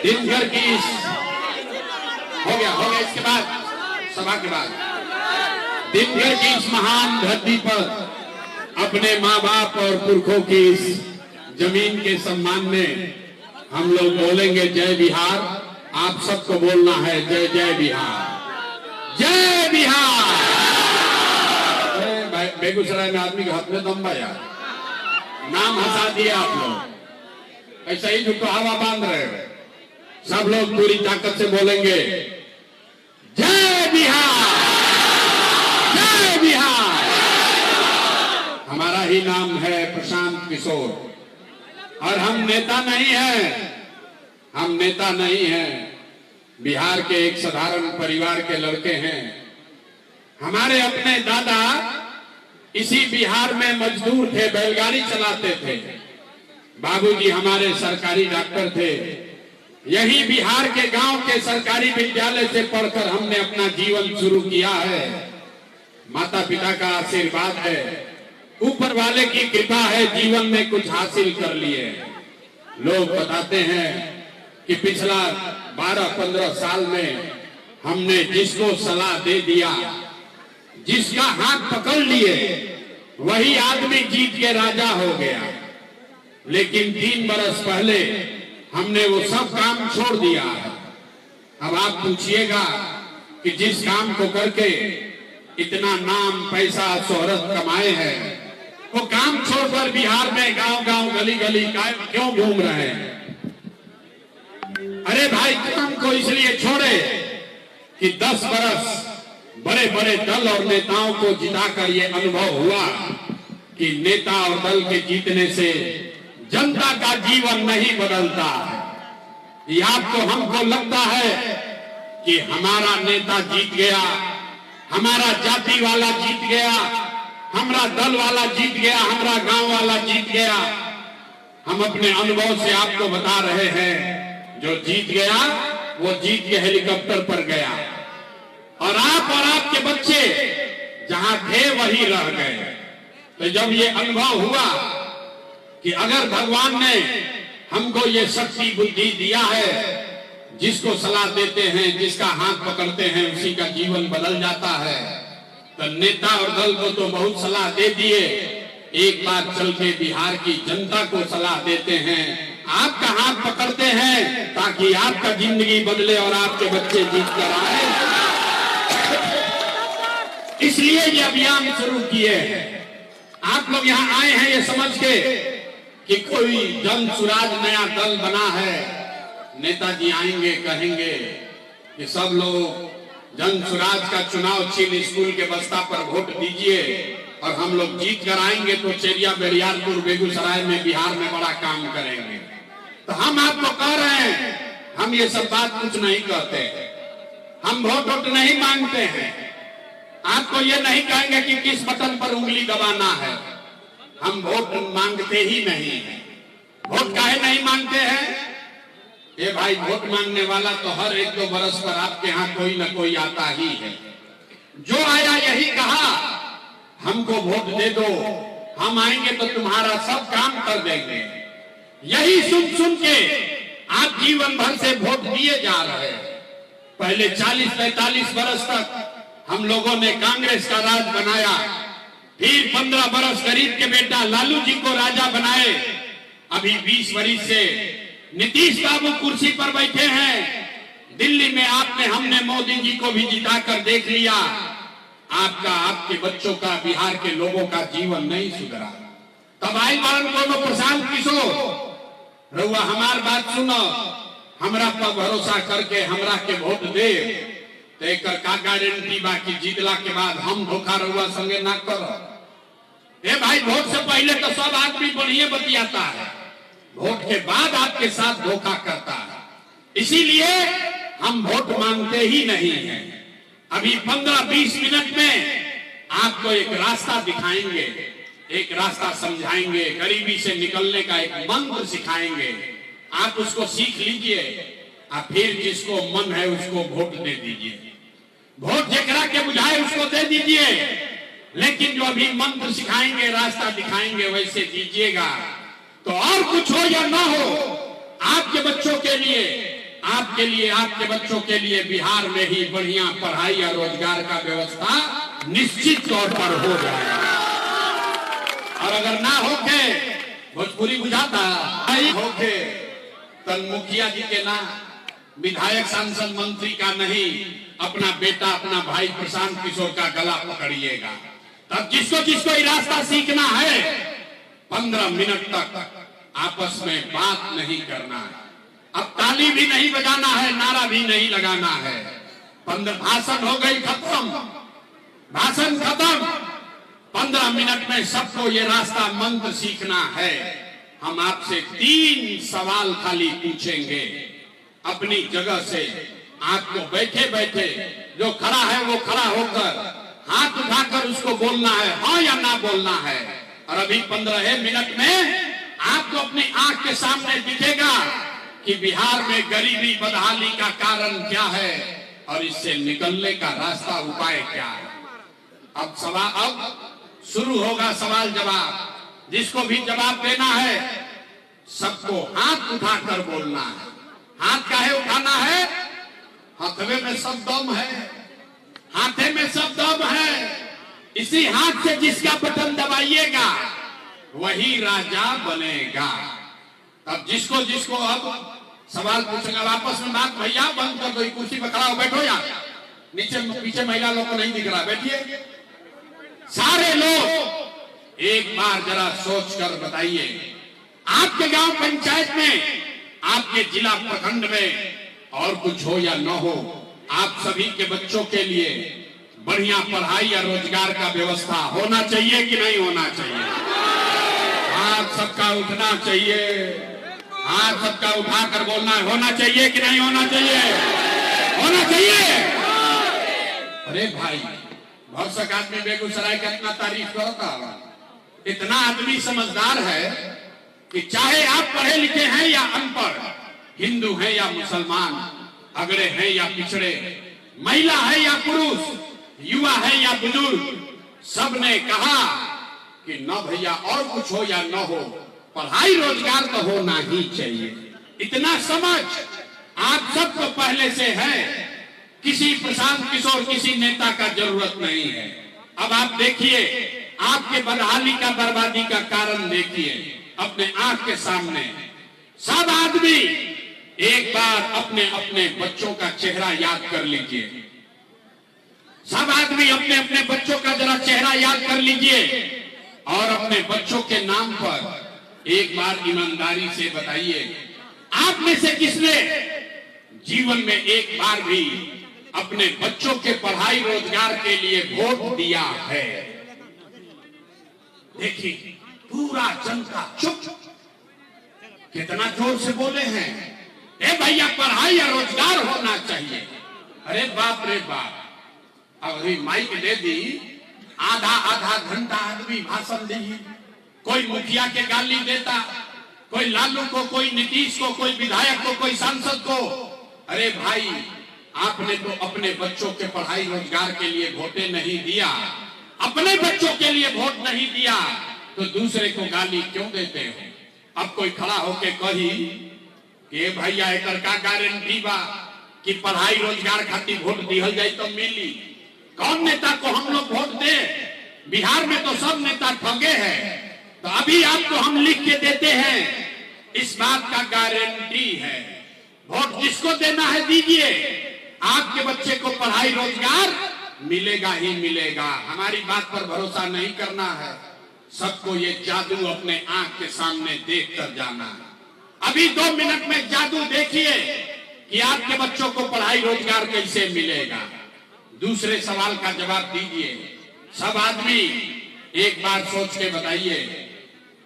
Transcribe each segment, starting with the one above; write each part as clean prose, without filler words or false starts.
दिनभर की हो गया इसके बाद सभा के बाद दिनभर की इस महान धरती पर अपने माँ बाप और पुरखों की इस जमीन के सम्मान में हम लोग बोलेंगे जय बिहार। आप सबको बोलना है जय जय बिहार, जय बिहार। बेगूसराय में आदमी के हाथ में दम यार, नाम हंसा दिए आप लोग, ऐसा ही झूठो हवा बांध रहे हो। सब लोग पूरी ताकत से बोलेंगे जय बिहार, जय बिहार। हमारा ही नाम है प्रशांत किशोर और हम नेता नहीं हैं, हम नेता नहीं हैं, बिहार के एक साधारण परिवार के लड़के हैं। हमारे अपने दादा इसी बिहार में मजदूर थे, बैलगाड़ी चलाते थे। बाबूजी हमारे सरकारी डॉक्टर थे। यही बिहार के गांव के सरकारी विद्यालय से पढ़कर हमने अपना जीवन शुरू किया है। माता पिता का आशीर्वाद है, ऊपर वाले की कृपा है, जीवन में कुछ हासिल कर लिए। लोग बताते हैं कि पिछला 12-15 साल में हमने जिसको सलाह दे दिया, जिसका हाथ पकड़ लिए, वही आदमी जीत के राजा हो गया। लेकिन 3 बरस पहले हमने वो सब काम छोड़ दिया है। अब आप पूछिएगा कि जिस काम को करके इतना नाम पैसा शोहरत कमाए हैं, वो काम छोड़कर बिहार में गांव गांव गली गली क्यों घूम रहे हैं? अरे भाई, काम को इसलिए छोड़े कि 10 बरस बड़े बड़े दल और नेताओं को जिताकर ये अनुभव हुआ कि नेता और दल के जीतने से जनता का जीवन नहीं बदलता है। ये आपको हमको लगता है कि हमारा नेता जीत गया, हमारा जाति वाला जीत गया, हमारा दल वाला जीत गया, हमारा गांव वाला जीत गया। हम अपने अनुभव से आपको बता रहे हैं, जो जीत गया वो जीत के हेलीकॉप्टर पर गया और आपके बच्चे जहां थे वही रह गए। तो जब ये अनुभव हुआ कि अगर भगवान ने हमको ये शक्ति बुद्धि दिया है, जिसको सलाह देते हैं, जिसका हाथ पकड़ते हैं, उसी का जीवन बदल जाता है, तो नेता और दल को तो बहुत सलाह दे दिए, एक बार चल के बिहार की जनता को सलाह देते हैं, आपका हाथ पकड़ते हैं ताकि आपका जिंदगी बदले और आपके बच्चे जीत कर आए। इसलिए ये अभियान शुरू किए हैं। आप लोग यहाँ आए हैं ये समझ के कि कोई जन सुराज नया दल बना है। नेताजी आएंगे, कहेंगे कि सब लोग जन सुराज का चुनाव छीन स्कूल के बस्ता पर वोट दीजिए और हम लोग जीत कर आएंगे तो चेरिया बेरियारपुर बेगूसराय में बिहार में बड़ा काम करेंगे। तो हम आपको कह रहे हैं, हम ये सब बात कुछ नहीं कहते, हम वोट नहीं मांगते हैं। आपको ये नहीं कहेंगे कि किस बटन पर उंगली दबाना है। हम वोट मांगते ही नहीं है। वोट काहे नहीं मांगते हैं? ये भाई, वोट मांगने वाला तो हर 1-2 बरस पर आपके यहाँ कोई न कोई आता ही है। जो आया यही कहा, हमको वोट दे दो, हम आएंगे तो तुम्हारा सब काम कर देंगे। यही सुन सुन के आप जीवन भर से वोट दिए जा रहे हैं। पहले 40-45 बरस तक हम लोगों ने कांग्रेस का राज बनाया, फिर 15 बरस गरीब के बेटा लालू जी को राजा बनाए। अभी 20 वर्ष से नीतीश बाबू कुर्सी पर बैठे हैं। दिल्ली में हमने मोदी जी को भी जिता कर देख लिया। आपका, आपके बच्चों का, बिहार के लोगों का जीवन नहीं सुधरा। तब आई बारन कोनो प्रशांत किशोर, रउआ हमार बात सुनो, हमरा पर भरोसा करके हमरा के वोट दे, तो एक का गारंटी बाकी जीतला के बाद हम धोखा रउआ संगे ना करो। ए भाई, वोट से पहले तो सब आदमी बढ़िया बतियाता है, वोट के बाद आपके साथ धोखा करता है। इसीलिए हम वोट मांगते ही नहीं हैं। अभी 15-20 मिनट में आपको एक रास्ता दिखाएंगे, एक रास्ता समझाएंगे, गरीबी से निकलने का एक मंत्र सिखाएंगे। आप उसको सीख लीजिए और फिर जिसको मन है उसको वोट दे दीजिए। वोट जेकरा के बुझाए उसको दे दीजिए, लेकिन जो अभी मंत्र सिखाएंगे, रास्ता दिखाएंगे, वैसे दीजिएगा। तो और कुछ हो या ना हो, आपके बच्चों के लिए, आपके लिए, आपके बच्चों के लिए बिहार में ही बढ़िया पढ़ाई और रोजगार का व्यवस्था निश्चित तौर पर हो जाएगा। और अगर ना होके, भोजपुरी बुझाता होके तन मुखिया जी के ना, विधायक सांसद मंत्री का नहीं, अपना बेटा अपना भाई प्रशांत किशोर का गला पकड़िएगा। तब जिसको जिसको ये रास्ता सीखना है 15 मिनट तक आपस में बात नहीं करना है। अब ताली भी नहीं बजाना है, नारा भी नहीं लगाना है। 15 भाषण हो गई खत्म, भाषण खत्म। 15 मिनट में सबको ये रास्ता मंत्र सीखना है। हम आपसे 3 सवाल खाली पूछेंगे। अपनी जगह से आपको बैठे बैठे जो खड़ा है वो खड़ा होकर हाथ उठाकर उसको बोलना है हाँ या ना बोलना है। और अभी 15 मिनट में आपको अपनी आंख के सामने दिखेगा कि बिहार में गरीबी बदहाली का कारण क्या है और इससे निकलने का रास्ता उपाय क्या है। अब शुरू होगा सवाल जवाब। जिसको भी जवाब देना है सबको हाथ उठाकर बोलना है। हाथ काहे उठाना है? हाथवे में सब दम है, हाथे में सब दम है। इसी हाथ से जिसका बटन दबाइएगा वही राजा बनेगा। अब जिसको जिसको अब सवाल पूछेगा आपस में बात, भैया बंद कर दो, कुर्सी पर खड़ा हो बैठो यार, नीचे पीछे महिला लोग को नहीं दिख रहा, बैठिए। सारे लोग एक बार जरा सोच कर बताइए, आपके गांव पंचायत में, आपके जिला प्रखंड में और कुछ हो या न हो, आप सभी के बच्चों के लिए बढ़िया पढ़ाई या रोजगार का व्यवस्था होना चाहिए कि नहीं होना चाहिए? हाथ सबका उठना चाहिए, हाथ सबका उठाकर बोलना है, होना चाहिए कि नहीं होना चाहिए? होना चाहिए। अरे भाई, बहुत सा आदमी बेगूसराय का इतना तारीफ करता, इतना आदमी समझदार है कि चाहे आप पढ़े लिखे हैं या अनपढ़, हिंदू हैं या मुसलमान, अगड़े हैं या पिछड़े, महिला है या पुरुष, युवा है या बुजुर्ग, सबने कहा कि न भैया और कुछ हो या न हो, पढ़ाई रोजगार तो होना ही चाहिए। इतना समझ आप सबको पहले से है, किसी प्रशांत किशोर किसी नेता का जरूरत नहीं है। अब आप देखिए, आपके बदहाली का बर्बादी का कारण देखिए अपने आंख के सामने। सब आदमी एक बार अपने अपने बच्चों का चेहरा याद कर लीजिए। सब आदमी अपने अपने बच्चों का जरा चेहरा याद कर लीजिए और अपने बच्चों के नाम पर एक बार ईमानदारी से बताइए, आप में से किसने जीवन में एक बार भी अपने बच्चों के पढ़ाई रोजगार के लिए वोट दिया है? देखिए पूरा जनता चुप। कितना जोर से बोले हैं, ए भैया पढ़ाई या रोजगार होना चाहिए। अरे बाप रे बाप, अभी माइक दे दी, आधा आधा घंटा आदमी भाषण दी। कोई मुखिया के गाली देता, कोई लालू को, कोई नीतीश को, कोई विधायक को, कोई सांसद को। अरे भाई, आपने तो अपने बच्चों के पढ़ाई रोजगार के लिए वोटे नहीं दिया, अपने बच्चों के लिए वोट नहीं दिया, तो दूसरे को गाली क्यों देते हो? अब कोई खड़ा होके कही कि भैया एक का गारंटी बा कि पढ़ाई रोजगार खातिर वोट दिहल जाए तो मिली। कौन नेता को हम लोग वोट दे? बिहार में तो सब नेता ठगे हैं। तो अभी आपको हम लिख के देते हैं, इस बात का गारंटी है, वोट जिसको देना है दीजिए, आपके बच्चे को पढ़ाई रोजगार मिलेगा ही मिलेगा। हमारी बात पर भरोसा नहीं करना है, सबको ये जादू अपने आंख के सामने देख कर जाना है। अभी 2 मिनट में जादू देखिए कि आपके बच्चों को पढ़ाई रोजगार कैसे मिलेगा। दूसरे सवाल का जवाब दीजिए। सब आदमी एक बार सोच के बताइए,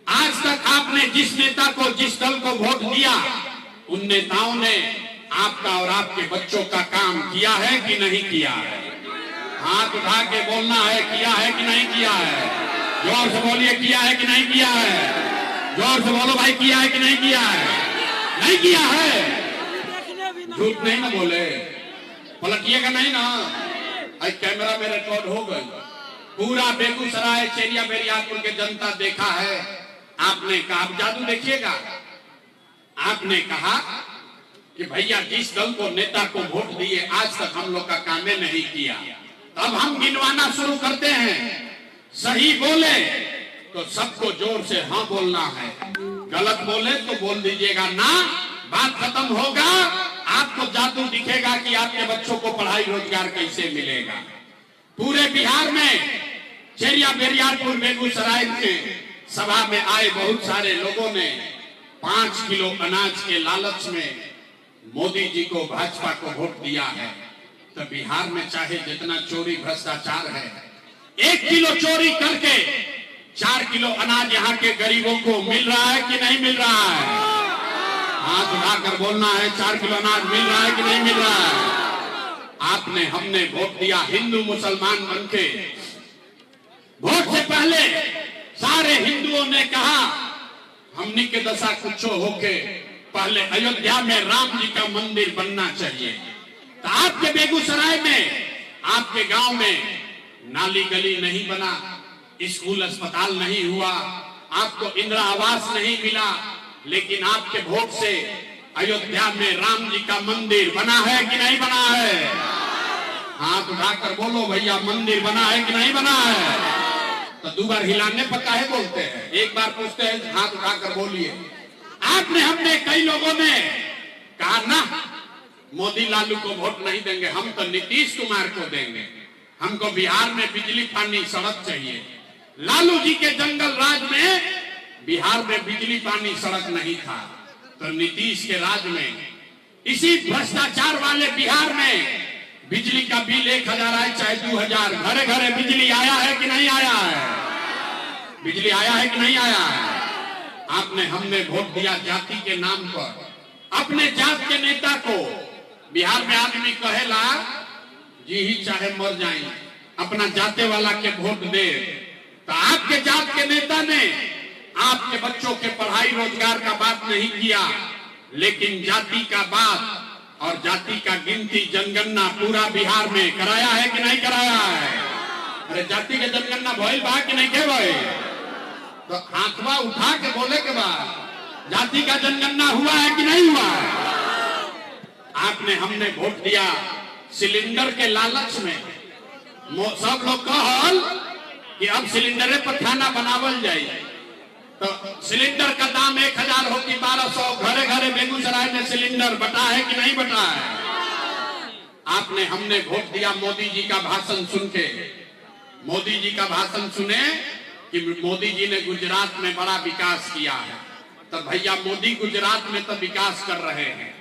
आज तक आपने जिस नेता को, जिस दल को वोट दिया, उन नेताओं ने आपका और आपके बच्चों का काम किया है कि नहीं किया है? हाथ उठा के बोलना है, किया है कि नहीं किया है? जोर से बोलिए, किया है कि नहीं किया है? जोर से बोलो भाई, किया है कि नहीं किया है? नहीं किया है, झूठ नहीं ना बोले, पलटिएगा नहीं ना। आज कैमरा में रिकॉर्ड हो गई, पूरा बेगूसराय चेरिया बेरियापुर के जनता देखा है। आपने कहा, जादू देखिएगा, आपने कहा कि भैया जिस दल को नेता को वोट दिए आज तक हम लोग का कामे नहीं किया, तब हम गिनवाना शुरू करते हैं। सही बोले तो सबको जोर से हाँ बोलना है, गलत बोले तो बोल दीजिएगा ना, बात खत्म होगा। आपको जादू दिखेगा कि आपके बच्चों को पढ़ाई रोजगार कैसे मिलेगा। पूरे बिहार में चेरिया बेरियारपुर बेगूसराय में सभा में आए बहुत सारे लोगों ने 5 किलो अनाज के लालच में मोदी जी को, भाजपा को वोट दिया है। तो बिहार में चाहे जितना चोरी भ्रष्टाचार है, 1 किलो चोरी करके 4 किलो अनाज यहाँ के गरीबों को मिल रहा है कि नहीं मिल रहा है? हाथ उठाकर बोलना है, 4 किलो अनाज मिल रहा है कि नहीं मिल रहा है? आपने, हमने वोट दिया हिंदू मुसलमान बनके। वोट से पहले सारे हिंदुओं ने कहा हमनी के दशा कुछ होके पहले अयोध्या में राम जी का मंदिर बनना चाहिए। तो आपके बेगूसराय में, आपके गांव में नाली गली नहीं बना, स्कूल अस्पताल नहीं हुआ, आपको इंदिरा आवास नहीं मिला, लेकिन आपके वोट से अयोध्या में राम जी का मंदिर बना है कि नहीं बना है? हाथ उठाकर बोलो भैया, मंदिर बना है कि नहीं बना है? तो 2 बार हिलाने पर काहे बोलते हैं, एक बार पूछते हैं, हाथ उठाकर बोलिए। आपने, हमने, कई लोगों ने कहा ना मोदी लालू को वोट नहीं देंगे, हम तो नीतीश कुमार को देंगे, हमको बिहार में बिजली पानी सड़क चाहिए। लालू जी के जंगल राज में बिहार में बिजली पानी सड़क नहीं था, तो नीतीश के राज में, इसी भ्रष्टाचार वाले बिहार में बिजली का बिल 1000 आए चाहे 2000, घरे घरे बिजली आया है कि नहीं आया है? बिजली आया है कि नहीं आया है? आपने, हमने वोट दिया जाति के नाम पर, अपने जात के नेता को। बिहार में आदमी कहेला जी ही चाहे मर जाए, अपना जाते वाला के वोट दे। तो आपके जात के नेता ने आपके बच्चों के पढ़ाई रोजगार का बात नहीं किया, लेकिन जाति का बात और जाति का गिनती, जनगणना पूरा बिहार में कराया है कि नहीं कराया है? अरे जाति के जनगणना भइल बा कि नहीं के भाई? तो हाथवा उठा के बोले के बाद जाति का जनगणना हुआ है कि नहीं हुआ है? आपने, हमने वोट दिया सिलेंडर के लालच में। सब लोग कहल कि अब सिलेंडर पर खाना बनावल जाए, तो सिलेंडर का दाम 1000 हो कि 1200, घरे घरे बेगूसराय में सिलेंडर बटा है कि नहीं बटा है? आपने, हमने वोट दिया मोदी जी का भाषण सुन के। मोदी जी का भाषण सुने कि मोदी जी ने गुजरात में बड़ा विकास किया है, तो भैया मोदी गुजरात में तो विकास कर रहे हैं,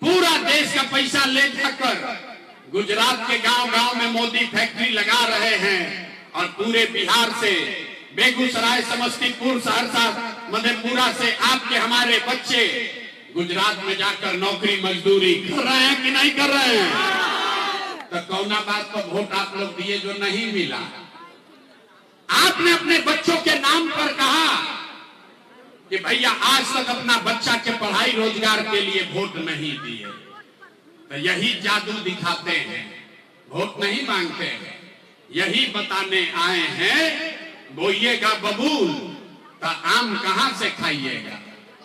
पूरा देश का पैसा ले जाकर गुजरात के गांव गांव में मोदी फैक्ट्री लगा रहे हैं, और पूरे बिहार से, बेगूसराय, समस्तीपुर, सहरसा, मधेपुरा से आपके, हमारे बच्चे गुजरात में जाकर नौकरी मजदूरी कर रहे हैं कि नहीं कर रहे हैं? तो कौना बात पर वोट आप लोग दिए जो नहीं मिला? आपने अपने बच्चों के नाम पर कहा कि भैया आज तक अपना बच्चा के पढ़ाई रोजगार के लिए वोट नहीं दिए। तो यही जादू दिखाते हैं, वोट नहीं मांगते हैं, यही बताने आए हैं बोइएगा बबूल तो आम कहां से खाइएगा।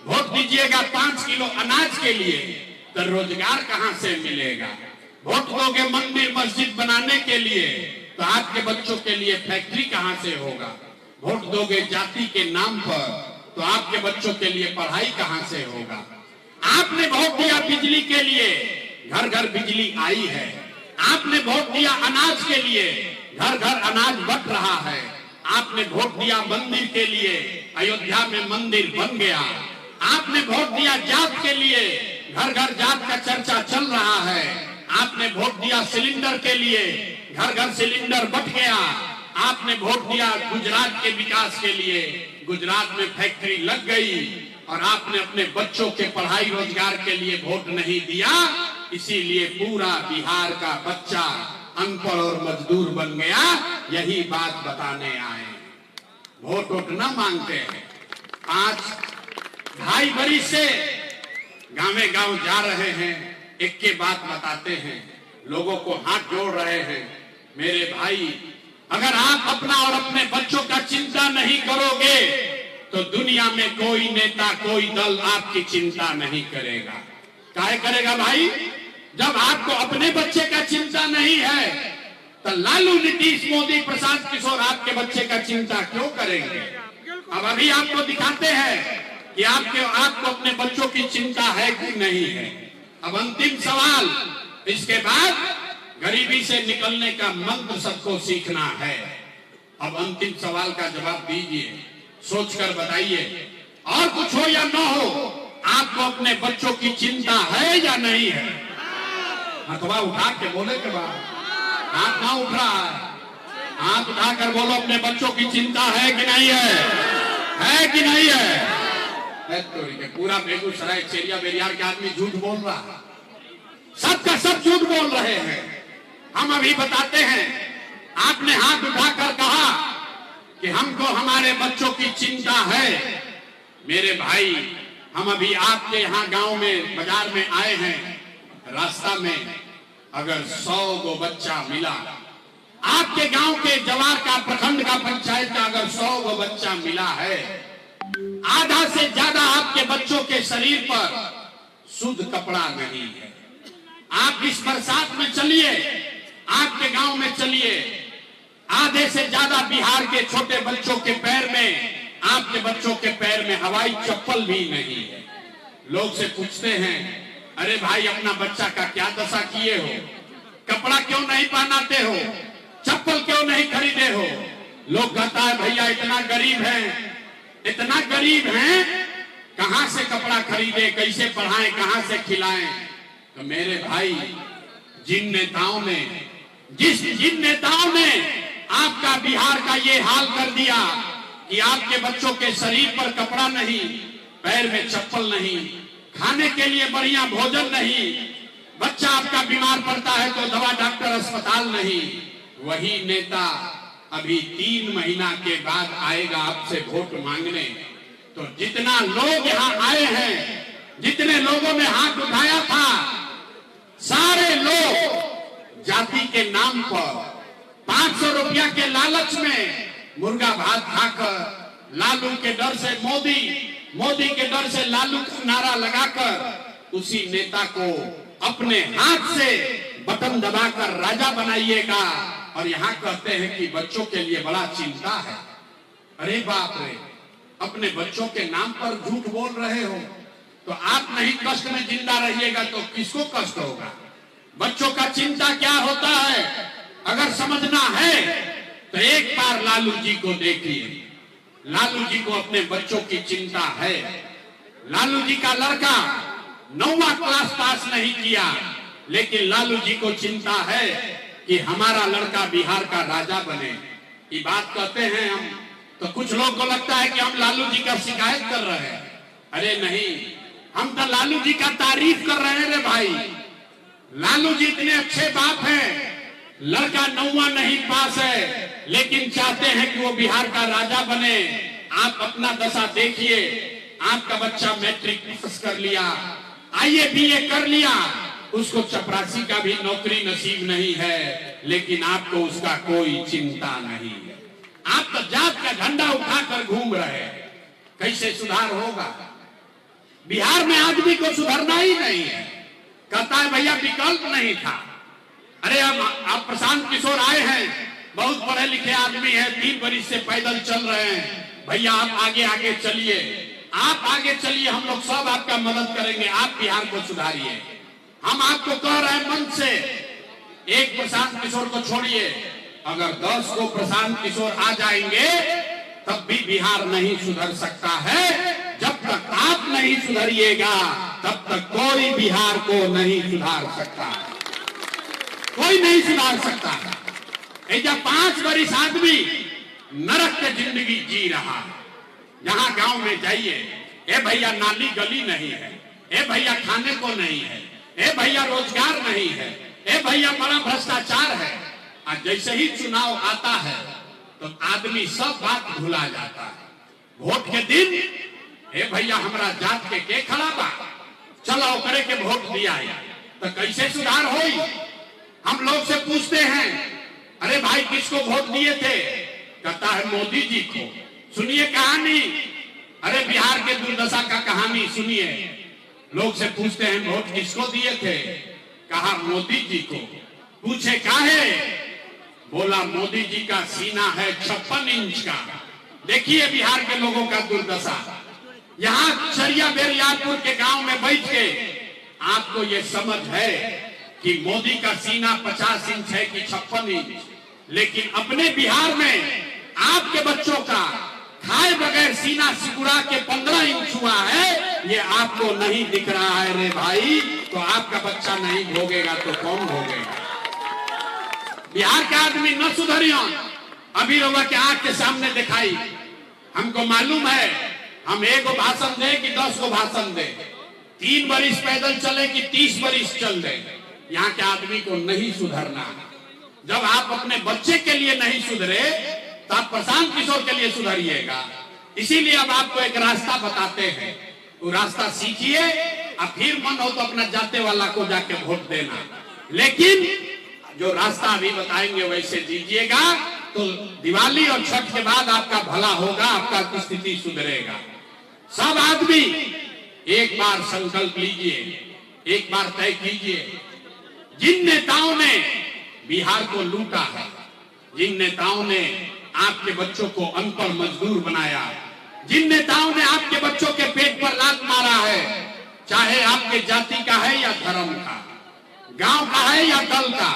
वोट दीजिएगा 5 किलो अनाज के लिए तो रोजगार कहां से मिलेगा। वोट दोगे मंदिर मस्जिद बनाने के लिए तो आपके बच्चों के लिए फैक्ट्री कहां से होगा। वोट दोगे जाति के नाम पर तो आपके बच्चों के लिए पढ़ाई कहां से होगा। आपने वोट दिया बिजली के लिए, घर घर बिजली आई है। आपने वोट दिया अनाज के लिए, घर घर अनाज बंट रहा है। आपने वोट दिया मंदिर के लिए, अयोध्या में मंदिर बन गया। आपने वोट दिया जात के लिए, घर घर जात का चर्चा चल रहा है। आपने वोट दिया सिलेंडर के लिए, घर घर सिलेंडर बंट गया। आपने वोट दिया गुजरात के विकास के लिए, गुजरात में फैक्ट्री लग गई। और आपने अपने बच्चों के पढ़ाई रोजगार के लिए वोट नहीं दिया, इसीलिए पूरा बिहार का बच्चा अनपढ़ और मजदूर बन गया। यही बात बताने आए। वोट वोट न मांगते हैं। 2.5 बरिस से गांवे गांव जा रहे हैं, एक के बात बताते हैं, लोगों को हाथ जोड़ रहे हैं। मेरे भाई, अगर आप अपना और अपने बच्चों का चिंता नहीं करोगे तो दुनिया में कोई नेता, कोई दल आपकी चिंता नहीं करेगा। काहे करेगा भाई? जब आपको अपने बच्चे का चिंता नहीं है तो लालू, नीतीश, मोदी, प्रशांत किशोर आपके बच्चे का चिंता क्यों करेंगे? अब अभी आपको दिखाते हैं कि आपको अपने बच्चों की चिंता है कि नहीं है। अब अंतिम सवाल, इसके बाद गरीबी से निकलने का मंत्र सबको सीखना है। अब अंतिम सवाल का जवाब दीजिए, सोचकर बताइए। और कुछ हो या ना हो, आपको अपने बच्चों की चिंता है या नहीं है? हथवा उठा के बोले के बाद हाथ ना उठ रहा है, हाथ उठाकर बोलो, अपने बच्चों की चिंता है कि नहीं है कि नहीं है? पूरा बेगूसराय, चेरिया बेरियार के आदमी झूठ बोल रहा है, सबका सब झूठ बोल रहे हैं। हम अभी बताते हैं, आपने हाथ उठाकर कहा कि हमको हमारे बच्चों की चिंता है। मेरे भाई, हम अभी आपके यहाँ गांव में, बाजार में आए हैं, रास्ता में अगर 100 गो बच्चा मिला, आपके गांव के जवार का, प्रखंड का, पंचायत का अगर 100 गो बच्चा मिला है, आधा से ज्यादा आपके बच्चों के शरीर पर शुद्ध कपड़ा नहीं है। आप इस बरसात में चलिए, आपके गांव में चलिए, आधे से ज्यादा बिहार के छोटे बच्चों के पैर में, आपके बच्चों के पैर में हवाई चप्पल भी नहीं है। लोग से पूछते हैं, अरे भाई अपना बच्चा का क्या दशा किए हो, कपड़ा क्यों नहीं पहनाते हो, चप्पल क्यों नहीं खरीदे हो? लोग कहता है भैया इतना गरीब हैं, कहां से कपड़ा खरीदे, कैसे पढ़ाएं, कहां से खिलाएं? तो मेरे भाई, जिन नेताओं ने आपका, बिहार का ये हाल कर दिया कि आपके बच्चों के शरीर पर कपड़ा नहीं, पैर में चप्पल नहीं, खाने के लिए बढ़िया भोजन नहीं, बच्चा आपका बीमार पड़ता है तो दवा डॉक्टर अस्पताल नहीं, वही नेता अभी 3 महीना के बाद आएगा आपसे वोट मांगने। तो जितना लोग यहाँ आए हैं, जितने लोगों ने हाथ उठाया था, सारे लोग जाति के नाम पर 500 रुपया के लालच में मुर्गा भात खाकर, लालू के डर से मोदी के डर से लालू का नारा लगाकर उसी नेता को अपने हाथ से बटन दबाकर राजा बनाइएगा। और यहाँ कहते हैं कि बच्चों के लिए बड़ा चिंता है। अरे बाप रे, अपने बच्चों के नाम पर झूठ बोल रहे हो तो आप नहीं कष्ट में जिंदा रहिएगा तो किसको कष्ट होगा? बच्चों का चिंता क्या होता है अगर समझना है तो एक बार लालू जी को देखिए। लालू जी को अपने बच्चों की चिंता है। लालू जी का लड़का 9वां क्लास पास नहीं किया, लेकिन लालू जी को चिंता है कि हमारा लड़का बिहार का राजा बने। ये बात कहते हैं हम, तो कुछ लोग को लगता है कि हम लालू जी का शिकायत कर रहे हैं। अरे नहीं, हम तो लालू जी का तारीफ कर रहे हैं रे भाई। लालू जी इतने अच्छे बाप हैं, लड़का 9वां नहीं पास है लेकिन चाहते हैं कि वो बिहार का राजा बने। आप अपना दशा देखिए, आपका बच्चा मैट्रिक पास कर लिया, IAS BA कर लिया, उसको चपरासी का भी नौकरी नसीब नहीं है, लेकिन आपको उसका कोई चिंता नहीं है। आप तो जात का झंडा उठाकर घूम रहे हैं। कैसे सुधार होगा? बिहार में आदमी को सुधरना ही नहीं है, कहता है भैया विकल्प नहीं था। अरे अब आप प्रशांत किशोर आए हैं, बहुत पढ़े लिखे आदमी हैं, 3 बरिस से पैदल चल रहे हैं। भैया आप आगे आगे चलिए, आप आगे चलिए, हम लोग सब आपका मदद करेंगे, आप बिहार को सुधारिए। हम आपको कह रहे हैं मन से, एक प्रशांत किशोर को छोड़िए, अगर 10 को प्रशांत किशोर आ जाएंगे तब भी बिहार नहीं सुधर सकता है। जब तक आप नहीं सुधरिएगा तब तक कोई बिहार को नहीं सुधार सकता, कोई नहीं सुधार सकता। जब 5 बरिस आदमी नरक की जिंदगी जी रहा है। यहाँ गांव में जाइए, ए भैया नाली गली नहीं है, ए भैया खाने को नहीं है, ए भैया रोजगार नहीं है, ए भैया बड़ा भ्रष्टाचार है। और जैसे ही चुनाव आता है तो आदमी सब बात भुला जाता है। वोट के दिन ए भैया हमारा जात के खड़ा बा, चलो करे के वोट दिया है, तो कैसे सुधार होई? हम लोग से पूछते हैं, अरे भाई किसको वोट दिए थे? कहता है मोदी जी को। सुनिए कहानी, अरे बिहार के दुर्दशा का कहानी सुनिए। लोग से पूछते हैं वोट किसको दिए थे, कहा मोदी जी को। पूछे काहे, बोला मोदी जी का सीना है 56 इंच का। देखिए बिहार के लोगों का दुर्दशा। यहाँ चरिया बेरियापुर के गांव में बैठ के आपको ये समझ है कि मोदी का सीना 50 इंच है कि 56 इंच, लेकिन अपने बिहार में आपके बच्चों का खाए बगैर सीना सिकुड़ा के 15 इंच हुआ है, ये आपको नहीं दिख रहा है रे भाई। तो आपका बच्चा नहीं भोगेगा तो कौन भोगेगा। बिहार के आदमी न सुधरियो, अभी लोग के आंख के सामने दिखाई। हमको मालूम है हम 1 गो भाषण दे कि 10 गो भाषण दे, 3 बरिस पैदल चले कि 30 बरिस चल दे, यहाँ के आदमी को नहीं सुधरना। जब आप अपने बच्चे के लिए नहीं सुधरे तो आप प्रशांत किशोर के लिए सुधरिएगा। इसीलिए अब आपको एक रास्ता बताते हैं, वो रास्ता सीखिए और फिर मन हो तो अपना जाते वाला को जाके वोट देना। लेकिन जो रास्ता अभी बताएंगे वैसे दीजिएगा तो दिवाली और छठ के बाद आपका भला होगा, आपका स्थिति सुधरेगा। सब आदमी एक बार संकल्प लीजिए, एक बार तय कीजिए। जिन नेताओं ने बिहार को लूटा है, जिन नेताओं ने आपके बच्चों को अनपढ़ मजदूर बनाया, जिन नेताओं ने आपके बच्चों के पेट पर लात मारा है, चाहे आपके जाति का है या धर्म का, गांव का है या दल का,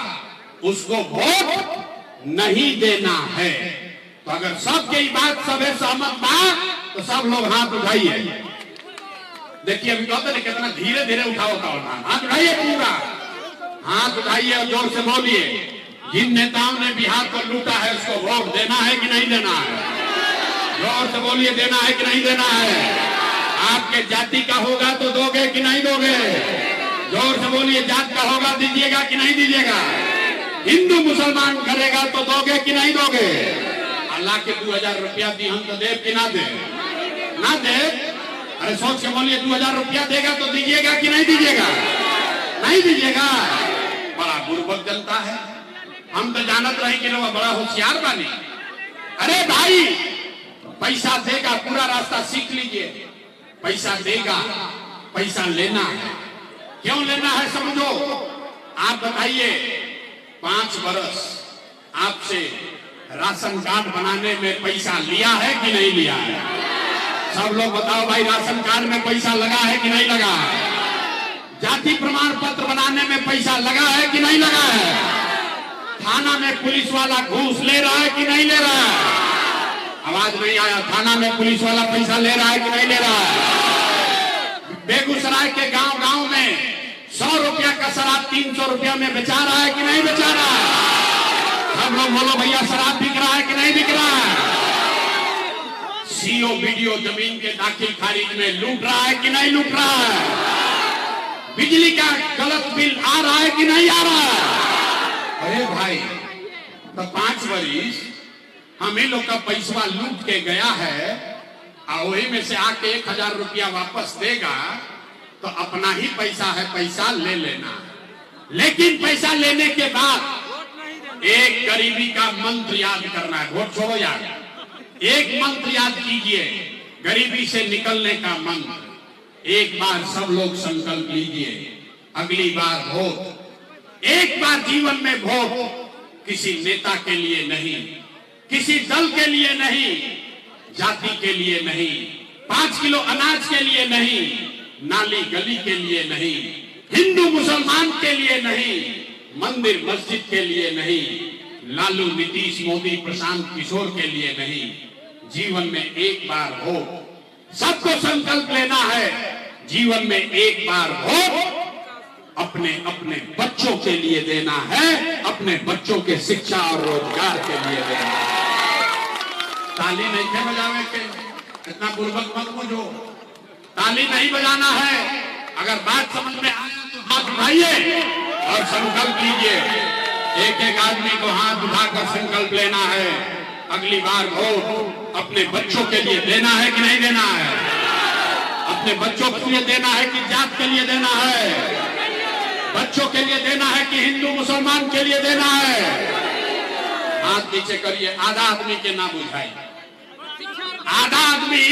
उसको वोट नहीं देना है। तो अगर सबके बात सबे सहमत बा तो सब लोग हाथ उठाइए। देखिए अभी कहते हैं कितना धीरे धीरे उठाओ हाथ उठाइए, पूरा हाथ उठाइए और जोर से बोलिए। जिन नेताओं ने बिहार को लूटा है उसको वोट देना है कि नहीं देना है? जोर से बोलिए, देना है कि नहीं देना है? आपके जाति का होगा तो दोगे कि नहीं दोगे? जोर से बोलिए, जात का होगा दीजिएगा कि नहीं दीजिएगा? हिंदू मुसलमान करेगा तो दोगे कि नहीं दोगे? अल्लाह के 2000 रुपया दी हम तो देव कि ना दे? ना दे? अरे सोच के बोलिए, 2000 रुपया देगा तो दीजिएगा कि नहीं दीजिएगा? नहीं दीजिएगा। बड़ा बुर्बक जनता है। हम तो जानत रहे कि वो बड़ा होशियार बने। अरे भाई पैसा देगा, पूरा रास्ता सीख लीजिए। पैसा देगा, पैसा लेना है। क्यों लेना है समझो। आप बताइए, 5 बरस आपसे राशन कार्ड बनाने में पैसा लिया है कि नहीं लिया है? सब लोग बताओ भाई, राशन कार्ड में पैसा लगा है कि नहीं लगा है? जाति प्रमाण पत्र बनाने में पैसा लगा है कि नहीं लगा है? थाना में पुलिस वाला घूस ले रहा है कि नहीं ले रहा है? आवाज नहीं आया। थाना में पुलिस वाला पैसा ले रहा है कि नहीं ले रहा है? बेगूसराय के गांव गांव में 100 रुपया का शराब 300 रुपया में बेचा रहा है कि नहीं बेचा रहा है? सब लोग बोलो भैया, शराब बिक रहा है कि नहीं बिक रहा है? सीओ वीडियो जमीन के दाखिल खारिज में लूट रहा है कि नहीं लूट रहा है? बिजली का गलत बिल आ रहा है कि नहीं आ रहा है? अरे भाई, तो 5 बरिस हमें लोग का पैसा लूट के गया है और वही में से आके 1000 रुपया वापस देगा तो अपना ही पैसा है, पैसा ले लेना। लेकिन पैसा लेने के बाद एक गरीबी का मंत्र याद करना है। वोट छोड़ो यार, एक मंत्र याद कीजिए, गरीबी से निकलने का मंत्र। एक बार सब लोग संकल्प लीजिए, अगली बार वोट, एक बार जीवन में वोट किसी नेता के लिए नहीं, किसी दल के लिए नहीं, जाति के लिए नहीं, 5 किलो अनाज के लिए नहीं, नाली गली के लिए नहीं, हिंदू मुसलमान के लिए नहीं, मंदिर मस्जिद के लिए नहीं, लालू नीतीश मोदी प्रशांत किशोर के लिए नहीं। जीवन में एक बार वोट, सबको संकल्प लेना है। जीवन में एक बार वोट अपने अपने बच्चों के लिए देना है, अपने बच्चों के शिक्षा और रोजगार के लिए देना है। ताली नहीं थे बजावे के, इतना बुर्बक मत बुझो। ताली नहीं बजाना है। अगर बात समझ में आया तो हाथ उठाइए और संकल्प लीजिए। एक एक आदमी को हाथ उठाकर संकल्प लेना है। अगली बार वोट अपने बच्चों के लिए देना है कि नहीं देना है? अपने बच्चों के लिए देना है कि जात के लिए देना है? बच्चों के लिए देना है कि हिंदू मुसलमान के लिए देना है? हाथ नीचे करिए। आधा आदमी के ना बुझाइए। आधा आदमी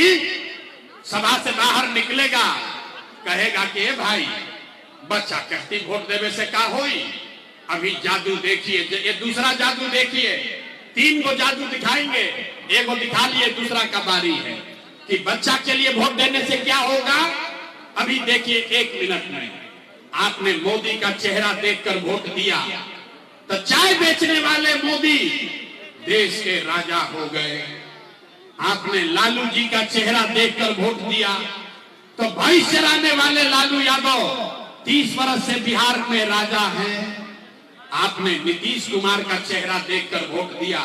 सभा से बाहर निकलेगा, कहेगा कि ए भाई बच्चा कहती वोट देवे से का होई। अभी जादू देखिए, ये दूसरा जादू देखिए, 3 गो जादू दिखाएंगे, एगो दिखा लिए, दूसरा का बारी है कि बच्चा के लिए वोट देने से क्या होगा। अभी देखिए 1 मिनट में आपने मोदी का चेहरा देखकर वोट दिया तो चाय बेचने वाले मोदी देश के राजा हो गए। आपने लालू जी का चेहरा देखकर वोट दिया तो भैंस चराने वाले लालू यादव 30 वर्ष से बिहार में राजा हैं। आपने नीतीश कुमार का चेहरा देखकर वोट दिया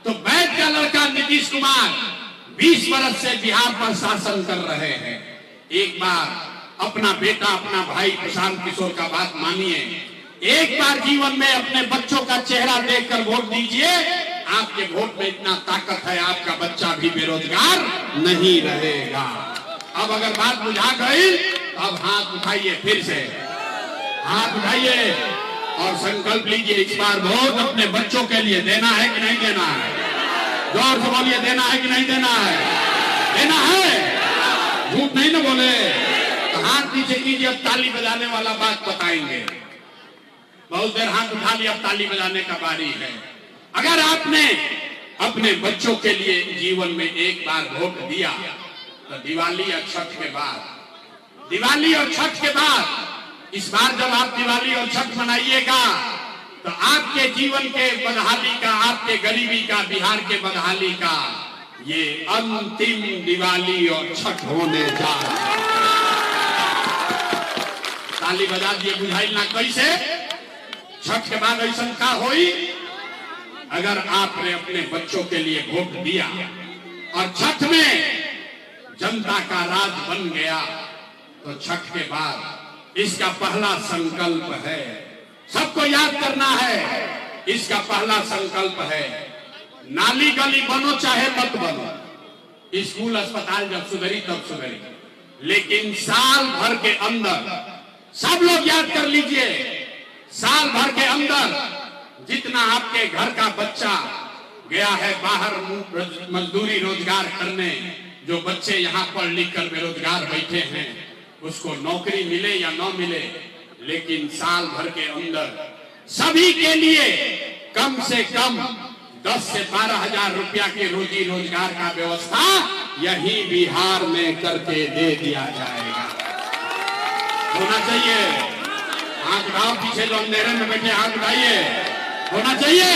तो वैद्य का लड़का नीतीश कुमार 20 वर्ष से बिहार पर शासन कर रहे हैं। एक बार अपना बेटा, अपना भाई प्रशांत किशोर का बात मानिए, एक बार जीवन में अपने बच्चों का चेहरा देखकर वोट दीजिए। आपके वोट में इतना ताकत है, आपका बच्चा भी बेरोजगार नहीं रहेगा। अब अगर बात बुझा गई तो अब हाथ उठाइए, फिर से हाथ उठाइए और संकल्प लीजिए, इस बार वोट अपने बच्चों के लिए देना है कि नहीं देना है। जोर से बोलिए, देना है कि नहीं देना है। देना है, झूठ नहीं ना बोले। तो हाथ नीचे कीजिए, अब ताली बजाने वाला बात बताएंगे। बहुत देर हाथ उठा लिया, अब ताली बजाने का बारी है। अगर आपने अपने बच्चों के लिए जीवन में एक बार वोट दिया तो दिवाली और छठ के बाद, दिवाली और छठ के बाद, इस बार जब आप दिवाली और छठ मनाइएगा तो आपके जीवन के बदहाली का, आपके गरीबी का, बिहार के बदहाली का ये अंतिम दिवाली और छठ होने जा रहा है। ताली बजा दिए, बुझाइल ना कैसे। छठ के बाद ऐसा का होई। अगर आपने अपने बच्चों के लिए वोट दिया और छठ में जनता का राज बन गया तो छठ के बाद इसका पहला संकल्प है, सबको याद करना है, इसका पहला संकल्प है, नाली गली बनो चाहे मत बनो, स्कूल अस्पताल जब सुधरी तब सुधरी, लेकिन साल भर के अंदर, सब लोग याद कर लीजिए, साल भर के अंदर जितना आपके घर का बच्चा गया है बाहर मजदूरी रोजगार करने, जो बच्चे यहाँ पढ़ लिख कर बेरोजगार बैठे हैं उसको नौकरी मिले या न मिले, लेकिन साल भर के अंदर सभी के लिए कम से कम 10 से 12 हजार रुपया के रोजी रोजगार का व्यवस्था यही बिहार में करके दे दिया जाएगा। होना चाहिए। हाथ उठाओ, पीछे जो अंधेरे में बैठे हाथ उठाइए। होना चाहिए।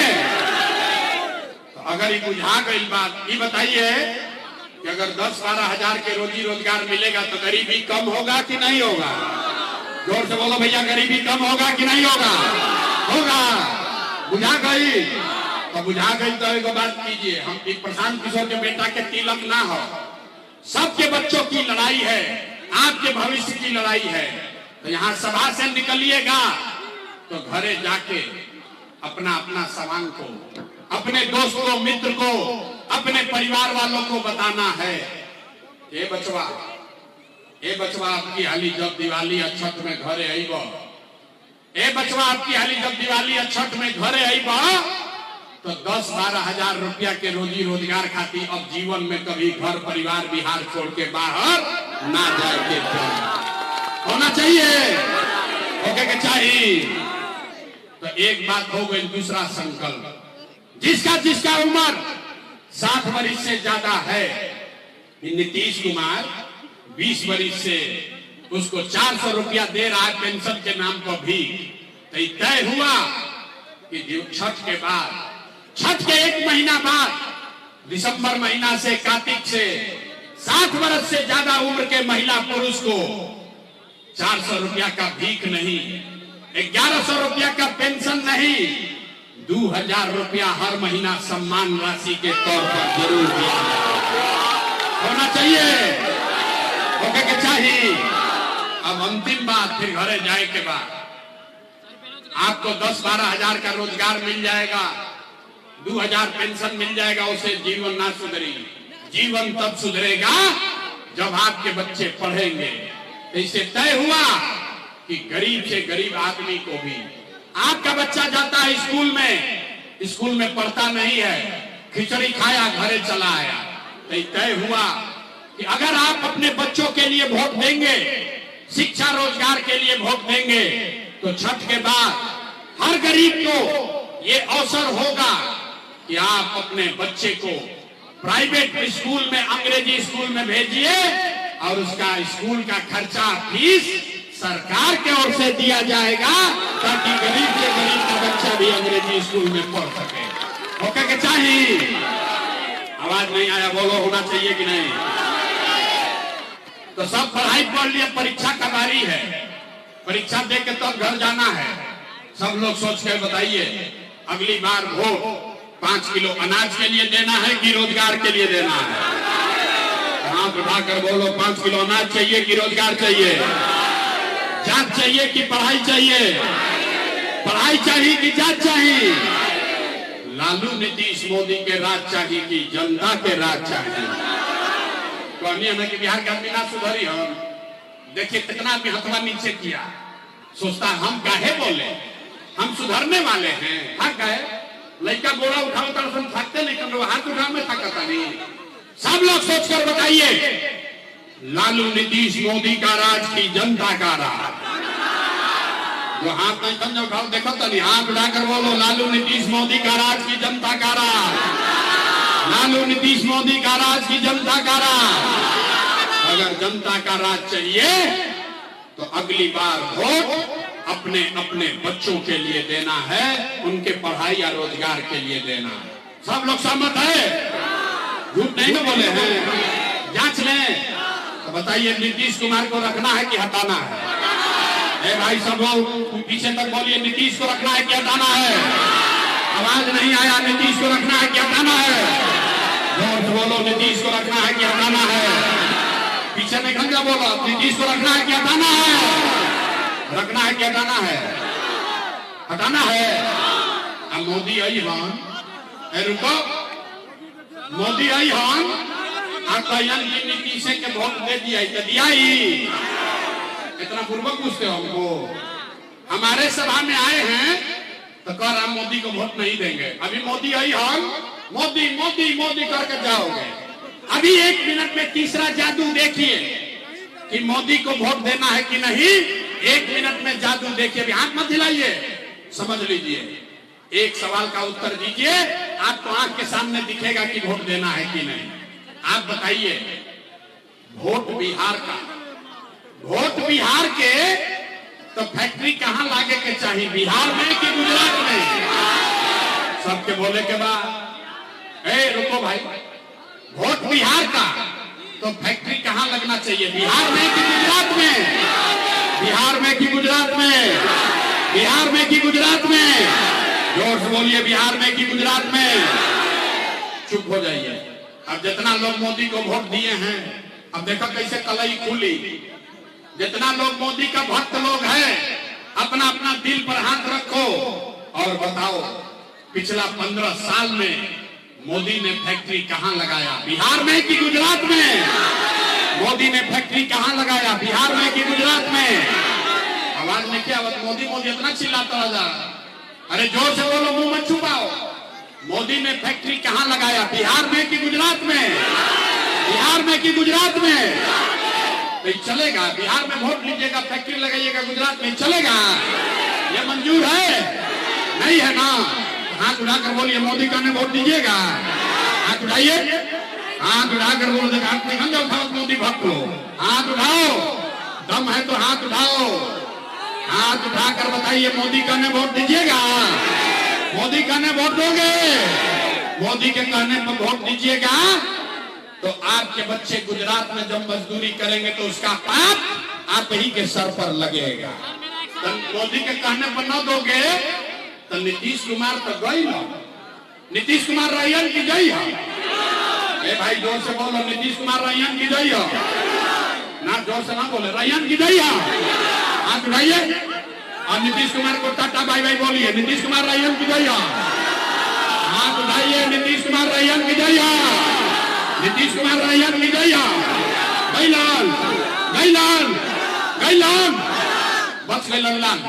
तो अगर ये बुझा गई बात, ये बताइए कि अगर 10-12 हजार के रोजी रोजगार मिलेगा तो गरीबी कम होगा कि नहीं होगा। जोर से बोलो भैया, गरीबी कम होगा कि नहीं होगा। होगा। बुझा गई तो बुझा गई तो एक बात कीजिए, हम प्रशांत किशोर के बेटा के तिलक ना हो, सबके बच्चों की लड़ाई है, आपके भविष्य की लड़ाई है। तो यहाँ सभा से निकलिएगा तो घरे जाके अपना अपना सामान को, अपने दोस्त को, मित्र को, अपने परिवार वालों को बताना है, ए बचवा आपकी हाली जब दिवाली और छठ में घरे आईब, ए बचवा आपकी हाली जब दिवाली और छठ में घरे आईब तो 10-12 हजार रुपया के रोजी रोजगार खाती अब जीवन में कभी घर परिवार बिहार छोड़ के बाहर ना जाए के होना चाहिए, होके के चाहिए। तो एक बात हो गई। दूसरा संकल्प, जिसका उम्र 60 वर्ष से ज्यादा है, नीतीश कुमार 20 वर्ष से उसको 400 रुपया दे रहा है पेंशन के नाम पर भी। तो तय हुआ कि छठ के बाद, छठ के 1 महीना बाद, दिसंबर महीना से, कार्तिक से 60 वर्ष से ज्यादा उम्र के महिला पुरुष को 400 रुपया का भीख नहीं, 1100 रुपया का पेंशन नहीं, 2000 रुपया हर महीना सम्मान राशि के तौर पर जरूर दिया होना चाहिए, होके के चाहिए। अब अंतिम बात, फिर घरे जाए के बाद आपको 10-12 हजार का रोजगार मिल जाएगा, 2000 पेंशन मिल जाएगा, उसे जीवन ना सुधरी। जीवन तब सुधरेगा जब आपके बच्चे पढ़ेंगे। इससे तय हुआ कि गरीब से गरीब आदमी को भी, आपका बच्चा जाता है स्कूल में पढ़ता नहीं है, खिचड़ी खाया घरे चला आया। तो तय हुआ कि अगर आप अपने बच्चों के लिए वोट देंगे शिक्षा रोजगार के लिए वोट देंगे तो छठ के बाद हर गरीब को ये अवसर होगा कि आप अपने बच्चे को प्राइवेट स्कूल में, अंग्रेजी स्कूल में भेजिए और उसका स्कूल का खर्चा, फीस सरकार की ओर से दिया जाएगा ताकि गरीब से गरीब का बच्चा भी अंग्रेजी स्कूल में पढ़ सके। होगा के चाहिए? आवाज नहीं आया, बोलो होना चाहिए कि नहीं? तो सब पढ़ाई पढ़ लिया, परीक्षा का बारी है, परीक्षा दे के तब घर जाना है। सब लोग सोच कर बताइए अगली बार वोट 5 किलो अनाज के लिए देना है कि रोजगार के लिए देना है? हाथ उठाकर बोलो, 5 किलो अनाज चाहिए कि रोजगार चाहिए? जात चाहिए कि पढ़ाई चाहिए? पढ़ाई चाहिए कि जात चाहिए? लालू नीतीश मोदी के राज चाहिए कि जनता के राज चाहिए? कहनी है ना कि बिहार के आदमी ना सुधरी। हम देखिए कितना आदमी हथवा नीचे किया, सोचता हम काहे बोले, हम सुधरने वाले हैं। थक गए, लड़का गोड़ा उठाओ तो थकते नहीं, कम हाथ उठाओ में थकता नहीं। सब लोग सोचकर बताइए, लालू नीतीश मोदी का राज की जनता का राज? जो हाथ नहीं समझो उठाओ, देखो तो नहीं, हाथ उठाकर बोलो, लालू नीतीश मोदी का राज की जनता का राज, लालू नीतीश मोदी का राज की जनता का राज। अगर जनता का राज चाहिए तो अगली बार वोट अपने अपने बच्चों के लिए देना है, उनके पढ़ाई या रोजगार के लिए देना है। सब लोग सहमत है? झूठ नहीं ना बोले हैं? जांच लें तो बताइए, नीतीश कुमार को रखना है कि हटाना है? भाई सब लोग पीछे तक बोलिए, नीतीश को रखना है कि हटाना है? आवाज नहीं आया, नीतीश को रखना है कि हटाना है? जोर से बोलो, नीतीश को रखना है कि हटाना है? पीछे में खंजा बोलो, नीतीश को रखना है कि हटाना है? रखना है कि हटाना है? हटाना है। अब मोदी आई हन, रुको, मोदी आई हन, नीतीश के वोट दे दिया तो दिया ही। इतना पूर्वक पूछते हो हमको? हमारे सभा में आए हैं तो कह रहा मोदी को वोट नहीं देंगे। अभी मोदी आई हन, मोदी मोदी मोदी करके जाओगे। अभी 1 मिनट में तीसरा जादू देखिए कि मोदी को वोट देना है कि नहीं। 1 मिनट में जादू देखिए, अभी हाथ मत हिलाइए, समझ लीजिए। एक सवाल का उत्तर दीजिए, आपको आंख के सामने दिखेगा कि वोट देना है कि नहीं। आप बताइए, वोट बिहार का, वोट बिहार के तो फैक्ट्री कहां लागे के चाहिए, बिहार में कि गुजरात में? सबके बोले के बाद रुको भाई, वोट बिहार का तो फैक्ट्री कहां लगना चाहिए, बिहार में कि गुजरात में? बिहार में कि गुजरात में? बिहार में कि गुजरात में? जोर से बोलिए, बिहार में कि गुजरात में? चुप हो जाइए। अब जितना लोग मोदी को वोट दिए हैं, अब देखो कैसे कलई खुली। जितना लोग मोदी का भक्त लोग हैं, अपना अपना दिल पर हाथ रखो और बताओ, पिछला 15 साल में मोदी ने फैक्ट्री कहां लगाया, बिहार में कि गुजरात में? मोदी ने फैक्ट्री कहां लगाया, बिहार में कि गुजरात में? आवाज में क्या, मोदी मोदी इतना चिल्लाता जा, अरे जोर से बोलो, मुंह मत छुपाओ। मोदी ने फैक्ट्री कहां लगाया, बिहार में कि गुजरात में? बिहार में कि गुजरात में? तो चलेगा, बिहार में वोट लीजिएगा, फैक्ट्री लगाइएगा, गुजरात में चलेगा? ये मंजूर है? नहीं है ना? हाथ उठाकर बोलिए, मोदी का ने वोट दीजिएगा? हाथ उठाइए, हाथ उठाकर बोलो, देखो हाथ नहीं खंजा उठाओ, मोदी भक्त हो, हाथ उठाओ, दम है तो हाथ उठाओ। हाथ उठाकर बताइए, मोदी का ने वोट दीजिएगा? मोदी का ने वोट दोगे? मोदी के कहने पर वोट दीजिएगा तो आपके बच्चे गुजरात में जब मजदूरी करेंगे तो उसका पाप आप ही के सर पर लगेगा। तो मोदी के कहने पर न दोगे तो नीतीश कुमार तो गई ना, नीतीश कुमार रैयन की गई है। भाई जोर से बोलो, नीतीश कुमार रैयन की गई है ना? जोर से ना बोले, रैयन की गई है। हाथ उठाइए और नीतीश कुमार को टाटा बाय बाय बोलिए, नीतीश कुमार रैयन की गई है। हाथ उठाइए, नीतीश कुमार रैयन की गई है, नीतीश कुमार रैयन की गई है। गईलाल गईलाल गईलाल, बस गई लाल।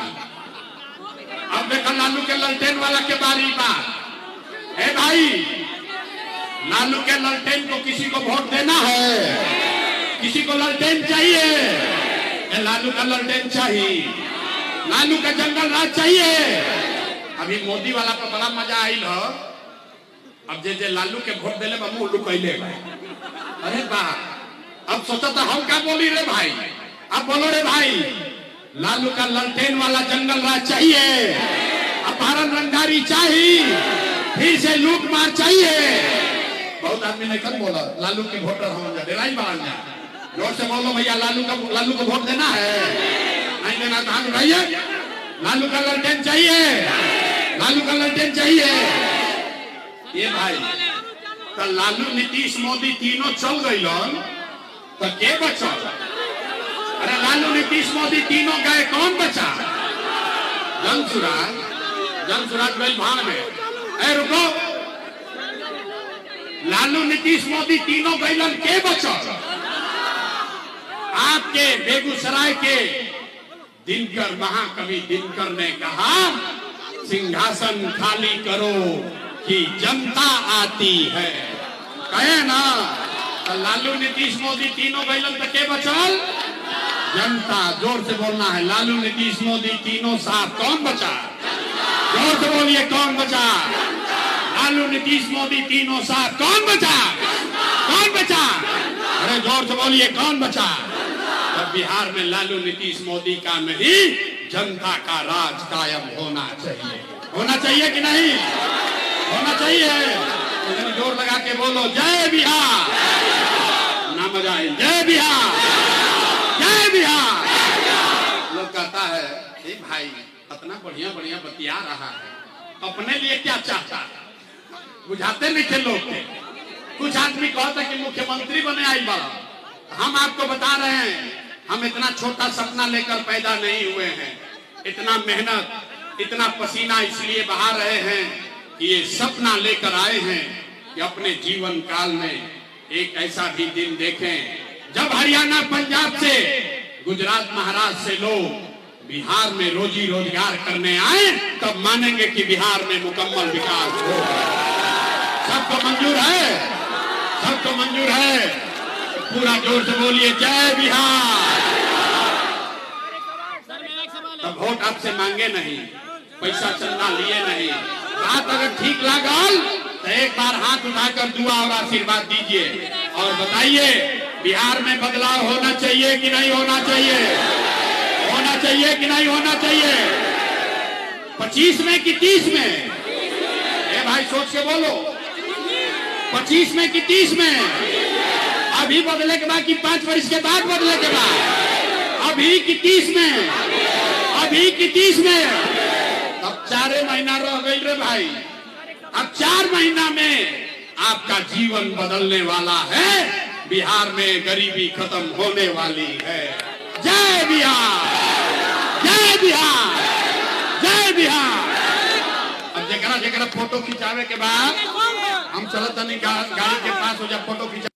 अब देखो लालू के ललटेन वाला के बारी बात है। भाई लालू के ललटेन को किसी को वोट देना है? किसी को ललटेन चाहिए? लालू का ललटेन चाहिए, लालू का जंगल राज चाहिए। अभी मोदी वाला पर बड़ा मजा आयल हो। अब जे लालू के वोट दिले मुंह लुकैले। अरे बा, अब सोचा था हम क्या बोली रे भाई। अब बोलो रे भाई, लालू का ललटेन वाला जंगल राज चाहिए, अपहरण रंगदारी चाहिए, फिर से लूट मार चाहिए। बहुत आदमी ने कल बोला लालू की वोटर हम डेराई बांध जा। जोर से बोलो भैया, लालू को वोट देना है, नहीं देना तो हाथ उठाइए। लालू का ललटेन चाहिए, लालू का ललटेन चाहिए। ये भाई तो लालू नीतीश मोदी तीनों चल गई तो के बचा? अरे लालू नीतीश मोदी तीनों गए, कौन बचा? जनसुराज गई भाग में। ए रुको, लालू नीतीश मोदी तीनों गैलन, के बचा? आपके बेगूसराय के दिनकर, महाकवि दिनकर ने कहा सिंहासन खाली करो कि जनता आती है। कहे ना, तो लालू नीतीश मोदी तीनों गैलन तो के बचल? जनता। जोर से बोलना है, लालू नीतीश मोदी तीनों साथ, कौन बचा? जोर से बोलिए, कौन बचा? लालू नीतीश मोदी तीनों साथ, कौन बचा? कौन बचा? अरे जोर से बोलिए, कौन बचा? अब बिहार में लालू नीतीश मोदी का नहीं, जनता का राज कायम होना चाहिए। होना चाहिए कि नहीं? होना चाहिए। तो जोर लगा के बोलो, जय बिहार। ना मजा आए, जय बिहार, जय बिहार। लोग कहता है भाई इतना बढ़िया बढ़िया बतिया रहा है, अपने लिए क्या चाहता है बुझाते नहीं थे लोग के। कुछ आदमी कहता कि मुख्यमंत्री बने आई बड़ा। हम आपको बता रहे हैं, हम इतना छोटा सपना लेकर पैदा नहीं हुए हैं। इतना मेहनत, इतना पसीना इसलिए बहा रहे हैं कि ये सपना लेकर आए हैं कि अपने जीवन काल में एक ऐसा भी दिन देखें जब हरियाणा, पंजाब से, गुजरात, महाराष्ट्र से लोग बिहार में रोजी रोजगार करने आए, तब मानेंगे कि बिहार में मुकम्मल विकास हो। सबको मंजूर है? सबको मंजूर है? पूरा जोर से बोलिए, जय बिहार। तब वोट आपसे मांगे नहीं, पैसा चंदा लिए नहीं। बात अगर ठीक लागल तो एक बार हाथ उठाकर दुआ और आशीर्वाद दीजिए और बताइए बिहार में बदलाव होना चाहिए कि नहीं होना चाहिए? होना चाहिए कि नहीं होना चाहिए? 25 में कि 30 में? ए भाई सोच के बोलो, 25 में कि 30 में? अभी बदले के बाद कि 5 वर्ष के बाद बदले के बाद? अभी कि 30 में? अभी कि 30 में? अब 4 महीना रह गई रे भाई। अब 4 महीना में आपका जीवन बदलने वाला है। बिहार में गरीबी खत्म होने वाली है। जय बिहार, जय बिहार, जय बिहार। अब जरा फोटो खिंचावे के बाद हम चलत नहीं गाड़ी के पास हो जा फोटो खिंचा।